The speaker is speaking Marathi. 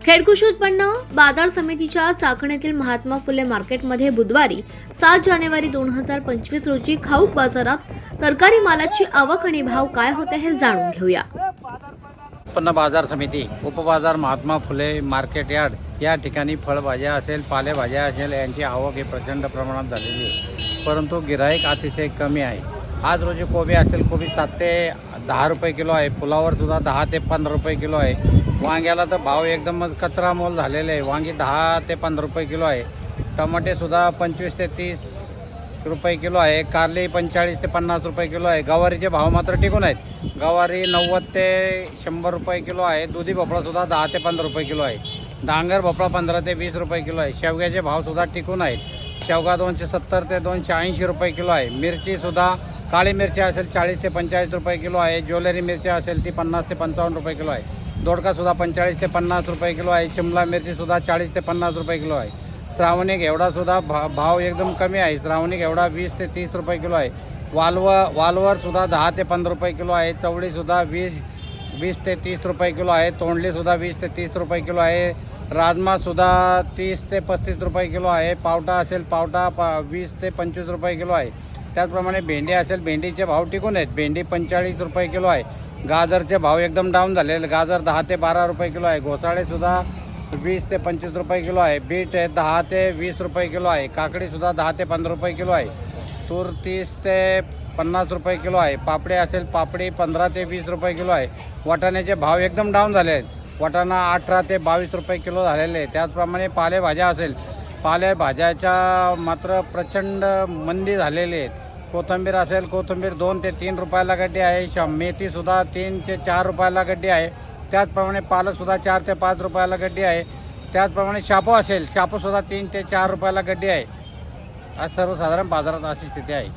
खेड कृषी उत्पन्न बाजार समितीच्या चाकणेतील महात्मा फुले मार्केटमध्ये बुधवारी 7 जानेवारी 2025 रोजी खाऊक बाजारात तरकारी मालाची आवक आणि भाव काय होते हे जाणून घेऊया। उत्पन्न बाजार समिती उपबाजार महात्मा फुले मार्केट यार्ड या ठिकाणी फळभाज्या असेल, पालेभाज्या असेल यांची आवक ही प्रचंड प्रमाणात झालेली आहे, परंतु गिराईक अतिशय कमी आहे। आज रोजी कोबी असेल, कोबी 7 ते 10 रुपये किलो आहे, फुलावर सुद्धा 10 ते 15 रुपये किलो आहे। वांग्याला तर भाव एकदमच कचरा मोल झालेले आहे, वांगी 10 ते 15 रुपये किलो आहे। टमाटे सुद्धा 25 ते 30 रुपये किलो आहे, कारली 45 ते 50 रुपये किलो आहे। गवारीचे भाव मात्र टिकून आहेत, गवारी 90 ते 100 रुपये किलो आहे। दुधी भोपळा सुद्धा 10 ते 15 रुपये किलो आहे, डांगर भोपळा 15 ते 20 रुपये किलो आहे। शेवग्याचे भाव सुद्धा टिकून आहेत, शेवगा 270 ते 280 रुपये किलो आहे। मिरची सुद्धा काळी मिरची असेल 40 ते 45 रुपये किलो आहे, ज्वेलरी मिरची असेल ती 50 ते 55 रुपये किलो आहे। दोडका सुद्धा 45 ते 50 रुपये किलो आहे, शिमला मिरची सुद्धा 40 ते 50 रुपये किलो आहे। श्रावणी घेवडा सुद्धा भाव एकदम कमी आहे, श्रावणी घेवडा 20 ते 30 रुपये किलो आहे। वालवर सुद्धा 10 ते 15 रुपये किलो आहे, चवळी सुद्धा 20 ते 30 रुपये किलो आहे, तोंडली सुद्धा 20 ते 30 रुपये किलो आहे। राजमा सुद्धा 30 ते 35 रुपये किलो आहे, पावटा असेल पावटा 20 ते 25 रुपये किलो आहे। त्याचप्रमाणे भेंडी असेल, भेंडीचे भाव टिकून आहेत, भेंडी 45 रुपये किलो आहे। गाजरचे भाव एकदम डाऊन झालेले, गाजर 10 ते 12 रुपये किलो आहे। घोसाळे सुद्धा 20 ते 25 रुपये किलो आहे, बीट 10 ते 20 रुपये किलो आहे। काकडी सुद्धा 10 ते 15 रुपये किलो आहे, तूर 30 ते 50 रुपये किलो आहे। पापडी असेल, पापडी 15 ते 20 रुपये किलो आहे। वाटाण्याचे भाव एकदम डाऊन झाले आहेत, वाटाणा 18 ते 22 रुपये किलो झालेले आहे। त्याचप्रमाणे पालेभाज्या असेल, पालेभाज्याच्या मात्र प्रचंड मंदी झालेली आहेत। कोथिंबीर असेल, कोथिंबीर 2 ते 3 रुपयाला गड्डी आहे, मेथीसुद्धा 3 ते 4 रुपयाला गड्डी आहे। त्याचप्रमाणे पालकसुद्धा 4 ते 5 रुपयाला गड्डी आहे। त्याचप्रमाणे शापू असेल, शापूसुद्धा 3 ते 4 रुपयाला गड्डी आहे। आज सर्वसाधारण बाजारात अशी स्थिती आहे।